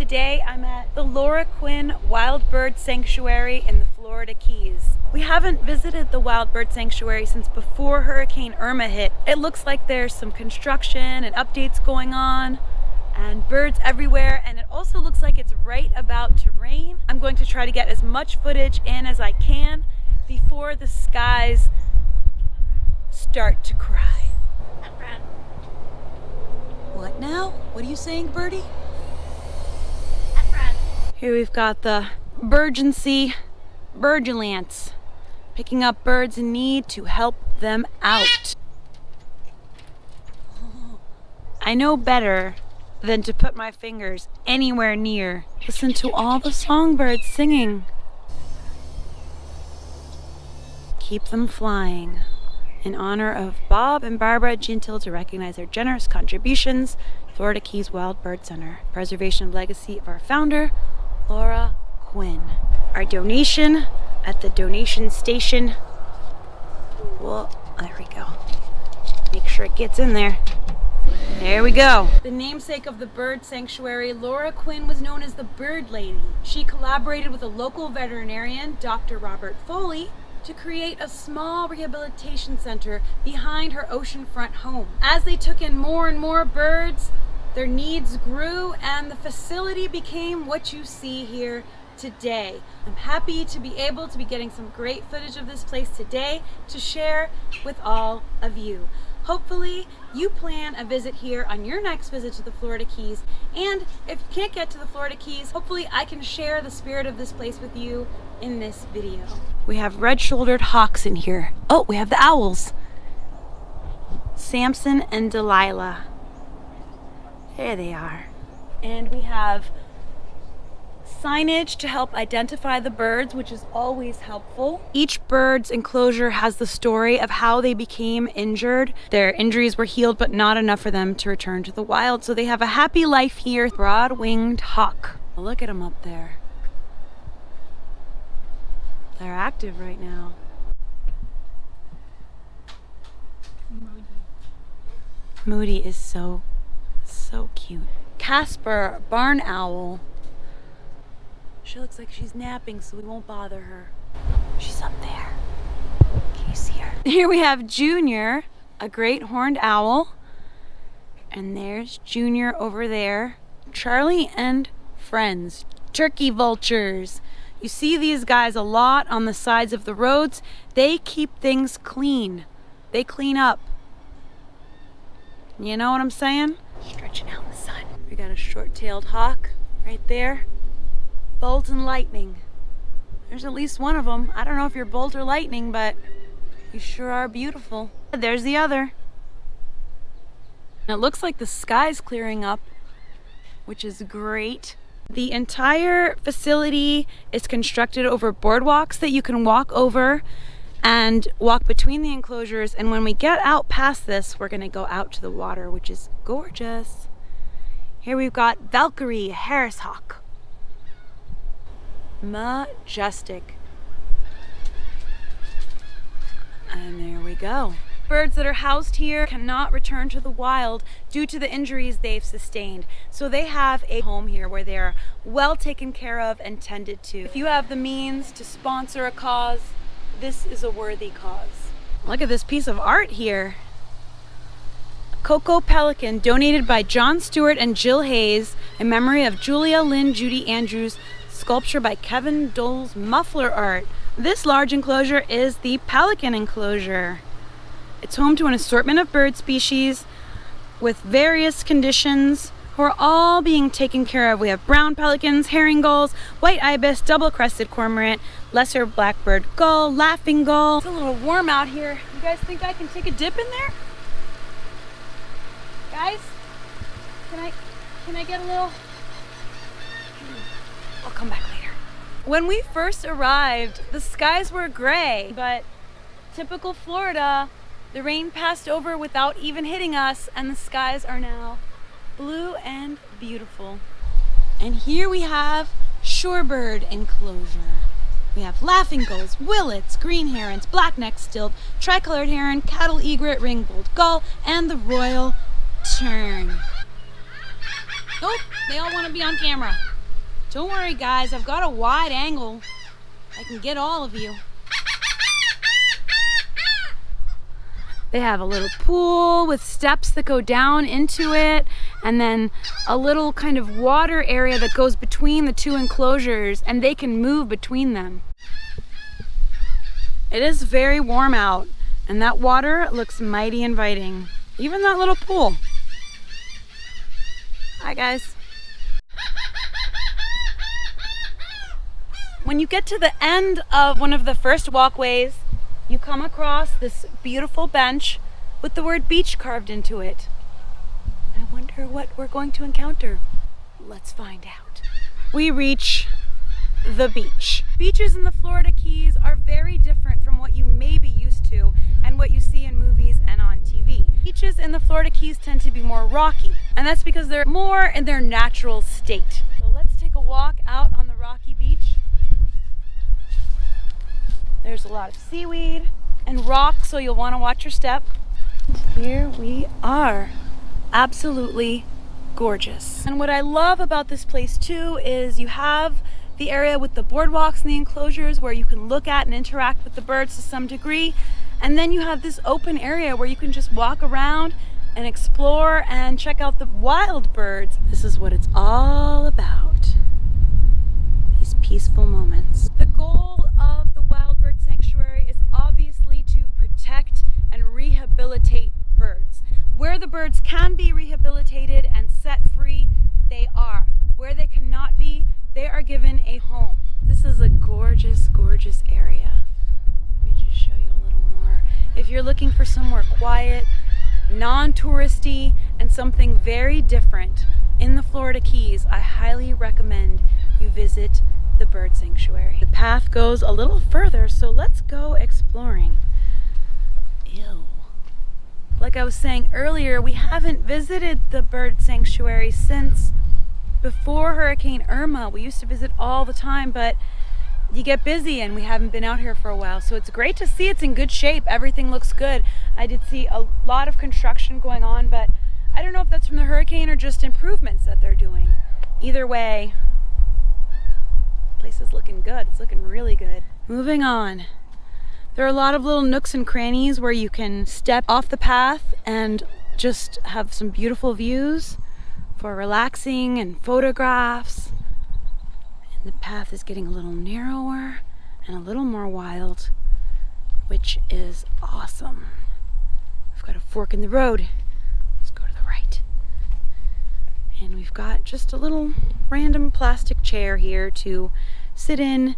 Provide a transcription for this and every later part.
Today I'm at the Laura Quinn Wild Bird Sanctuary in the Florida Keys. We haven't visited the Wild Bird Sanctuary since before Hurricane Irma hit. It looks like there's some construction and updates going on and birds everywhere, and it also looks like it's right about to rain. I'm going to try to get as much footage in as I can before the skies start to cry. What now? What are you saying, Birdie? Here we've got the Burgency Burgelance, picking up birds in need to help them out. I know better than to put my fingers anywhere near. Listen to all the songbirds singing. Keep them flying. In honor of Bob and Barbara Gintil to recognize their generous contributions, Florida Keys Wild Bird Center. Preservation of legacy of our founder, Laura Quinn. Our donation at the donation station. Well, there we go. Make sure it gets in there. There we go. The namesake of the bird sanctuary, Laura Quinn, was known as the Bird Lady. She collaborated with a local veterinarian, Dr. Robert Foley, to create a small rehabilitation center behind her oceanfront home. As they took in more and more birds, their needs grew and the facility became what you see here today. I'm happy to be able to be getting some great footage of this place today to share with all of you. Hopefully you plan a visit here on your next visit to the Florida Keys, and if you can't get to the Florida Keys, hopefully I can share the spirit of this place with you in this video. We have red-shouldered hawks in here. Oh, we have the owls. Samson and Delilah. There they are. And we have signage to help identify the birds, which is always helpful. Each bird's enclosure has the story of how they became injured. Their injuries were healed, but not enough for them to return to the wild. So they have a happy life here. Broad-winged hawk. Look at them up there. They're active right now. Moody is so cute. Casper, barn owl. She looks like she's napping, so we won't bother her. She's up there. Can you see her? Here we have Junior, a great horned owl. And there's Junior over there. Charlie and friends, turkey vultures. You see these guys a lot on the sides of the roads. They keep things clean. They clean up. You know what I'm saying? Stretching out in the sun. We got a short-tailed hawk right there. Bolt and lightning. There's at least one of them. I don't know if you're bolt or lightning, but you sure are beautiful. There's the other. And it looks like the sky's clearing up, which is great. The entire facility is constructed over boardwalks that you can walk over and walk between the enclosures. And when we get out past this, we're gonna go out to the water, which is gorgeous. Here we've got Valkyrie Harris hawk. Majestic. And there we go. Birds that are housed here cannot return to the wild due to the injuries they've sustained. So they have a home here where they're well taken care of and tended to. If you have the means to sponsor a cause, this is a worthy cause. Look at this piece of art here. Coco Pelican, donated by John Stewart and Jill Hayes in memory of Julia Lynn Judy Andrews, sculpture by Kevin Dole's muffler art. This large enclosure is the pelican enclosure. It's home to an assortment of bird species with various conditions who are all being taken care of. We have brown pelicans, herring gulls, white ibis, double-crested cormorant, lesser blackbird gull, laughing gull. It's a little warm out here. You guys think I can take a dip in there? Guys, can I get a little? I'll come back later. When we first arrived, the skies were gray, but typical Florida, the rain passed over without even hitting us, and the skies are now blue and beautiful. And here we have shorebird enclosure. We have laughing gulls, willets, green herons, black-necked stilt, tricolored heron, cattle egret, ring-billed gull, and the royal tern. Oh, they all want to be on camera. Don't worry, guys. I've got a wide angle. I can get all of you. They have a little pool with steps that go down into it, and then a little kind of water area that goes between the two enclosures, and they can move between them. It is very warm out, and that water looks mighty inviting. Even that little pool. Hi, guys. When you get to the end of one of the first walkways, you come across this beautiful bench with the word beach carved into it. I wonder what we're going to encounter. Let's find out. We reach the beach. Beaches in the Florida Keys are very different from what you may be used to and what you see in movies and on TV. Beaches in the Florida Keys tend to be more rocky, and that's because they're more in their natural state. So let's take a walk out on the rocky beach. There's a lot of seaweed and rock, so you'll want to watch your step. Here we are. Absolutely gorgeous. And what I love about this place too is you have the area with the boardwalks and the enclosures where you can look at and interact with the birds to some degree. And then you have this open area where you can just walk around and explore and check out the wild birds. This is what it's all about. These peaceful moments. The goal of the Wild Bird Sanctuary is obviously to protect and rehabilitate birds. Where the birds can be rehabilitated and set free, they are. Where they cannot be, they are given a home. This is a gorgeous, gorgeous area. Let me just show you a little more. If you're looking for somewhere quiet, non-touristy, and something very different in the Florida Keys, I highly recommend you visit the bird sanctuary. The path goes a little further, so let's go exploring. Ew. Like I was saying earlier, we haven't visited the bird sanctuary since before Hurricane Irma. We used to visit all the time, but you get busy and we haven't been out here for a while. So it's great to see it's in good shape. Everything looks good. I did see a lot of construction going on, but I don't know if that's from the hurricane or just improvements that they're doing. Either way, the place is looking good. It's looking really good. Moving on. There are a lot of little nooks and crannies where you can step off the path and just have some beautiful views for relaxing and photographs. And the path is getting a little narrower and a little more wild, which is awesome. We've got a fork in the road. Let's go to the right. And we've got just a little random plastic chair here to sit in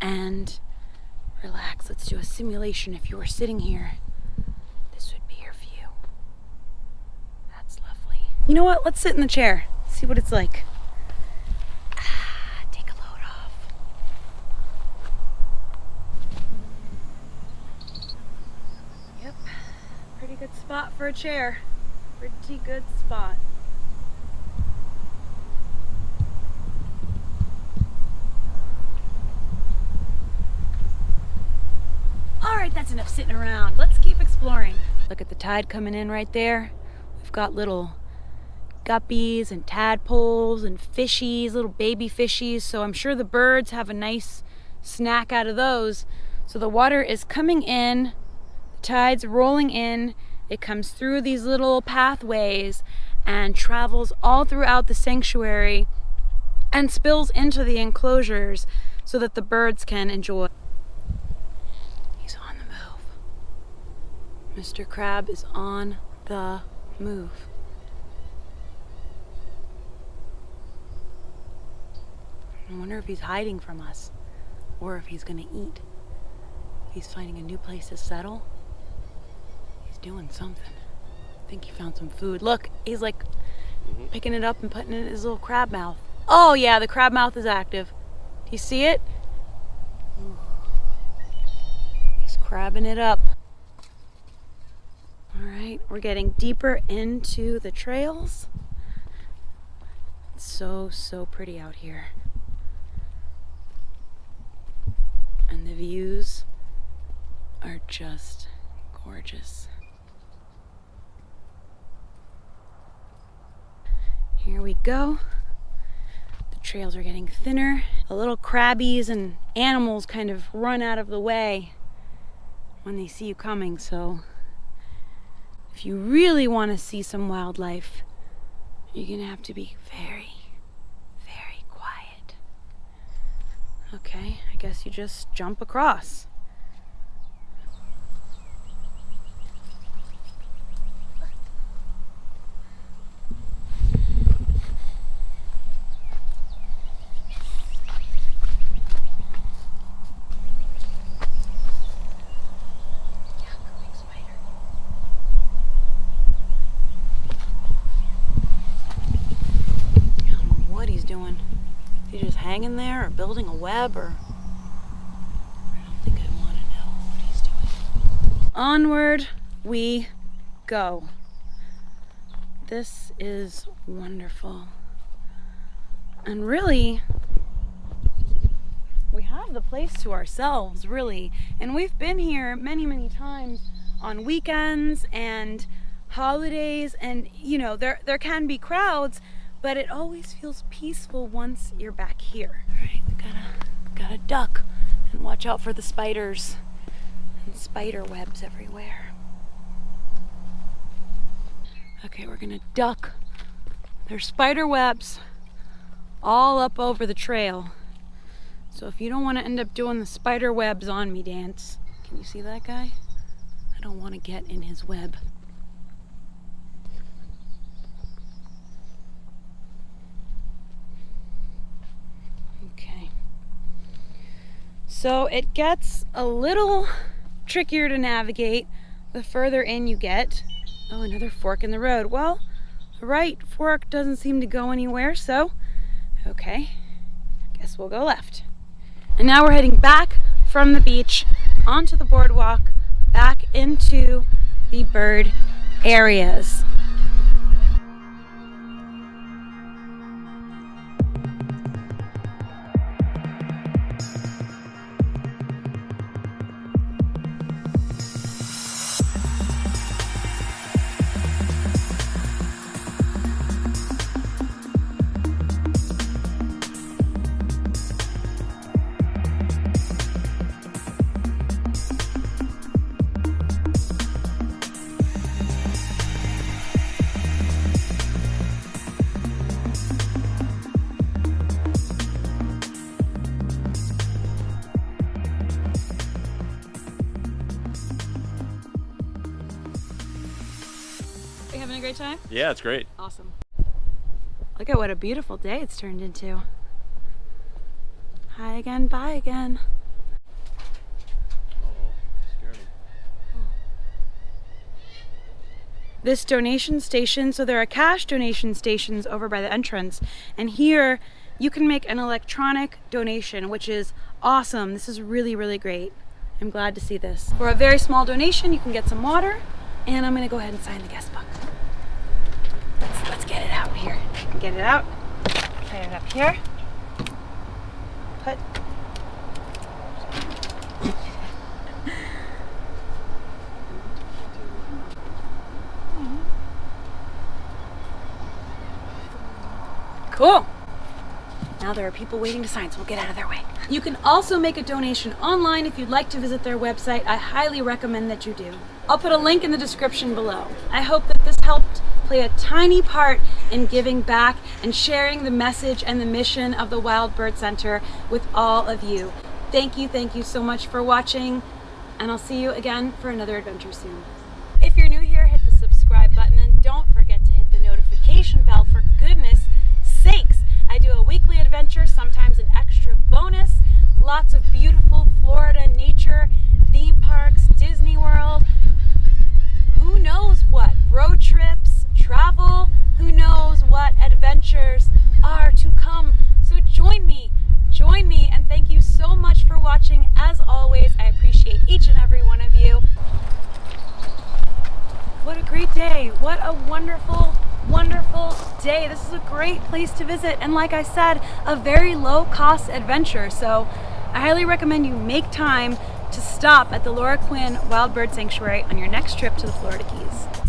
and relax. Let's do a simulation. If you were sitting here, this would be your view. That's lovely. You know what? Let's sit in the chair. See what it's like. Take a load off. Yep. Pretty good spot for a chair. Pretty good spot. All right, that's enough sitting around. Let's keep exploring. Look at the tide coming in right there. We've got little guppies and tadpoles and fishies, little baby fishies. So I'm sure the birds have a nice snack out of those. So the water is coming in, the tide's rolling in. It comes through these little pathways and travels all throughout the sanctuary and spills into the enclosures so that the birds can enjoy. Mr. Crab is on the move. I wonder if he's hiding from us or if he's gonna eat. If he's finding a new place to settle. He's doing something. I think he found some food. Look, he's like picking it up and putting it in his little crab mouth. Oh yeah, the crab mouth is active. Do you see it? He's crabbing it up. All right, we're getting deeper into the trails. It's so pretty out here. And the views are just gorgeous. Here we go. The trails are getting thinner. The little crabbies and animals kind of run out of the way when they see you coming, so if you really want to see some wildlife, you're gonna have to be very, very quiet. Okay, I guess you just jump across. Doing? Is he just hanging there or building a web, or I don't think I want to know what he's doing. Onward we go. This is wonderful. And really, we have the place to ourselves, really. And we've been here many, many times on weekends and holidays, and you know, there can be crowds, but it always feels peaceful once you're back here. All right, we gotta duck and watch out for the spiders and spider webs everywhere. Okay, we're gonna duck. There's spider webs all up over the trail. So if you don't want to end up doing the spider webs on me dance, can you see that guy? I don't want to get in his web. Okay. So it gets a little trickier to navigate the further in you get. Oh, another fork in the road. Well, the right fork doesn't seem to go anywhere, so okay, guess we'll go left. And now we're heading back from the beach onto the boardwalk, back into the bird areas. Are you having a great time? Yeah, it's great. Awesome. Look at what a beautiful day it's turned into. Hi again, bye again. Scared him. This donation station, so there are cash donation stations over by the entrance, and here you can make an electronic donation, which is awesome. This is really, really great. I'm glad to see this. For a very small donation, you can get some water, and I'm gonna go ahead and sign the guest book. Let's get it out here. Get it out. Put it up here. Put. Cool. Now there are people waiting to sign, so we'll get out of their way. You can also make a donation online if you'd like to visit their website. I highly recommend that you do. I'll put a link in the description below. I hope that this helped play a tiny part in giving back and sharing the message and the mission of the Wild Bird Center with all of you. Thank you so much for watching, and I'll see you again for another adventure soon. If you're new here, hit the subscribe button, and don't forget to hit the notification bell. For goodness sakes, I do a weekly adventure, sometimes an extra bonus, lots of beautiful Florida nature, theme parks, Disney World, who knows what, road trips, travel, who knows what adventures are to come. So join me, and thank you so much for watching. As always, I appreciate each and every one of you. What a great day. What a wonderful, wonderful day. This is a great place to visit, and like I said, a very low-cost adventure. So I highly recommend you make time to stop at the Quinn Wild Bird Sanctuary on your next trip to the Florida Keys.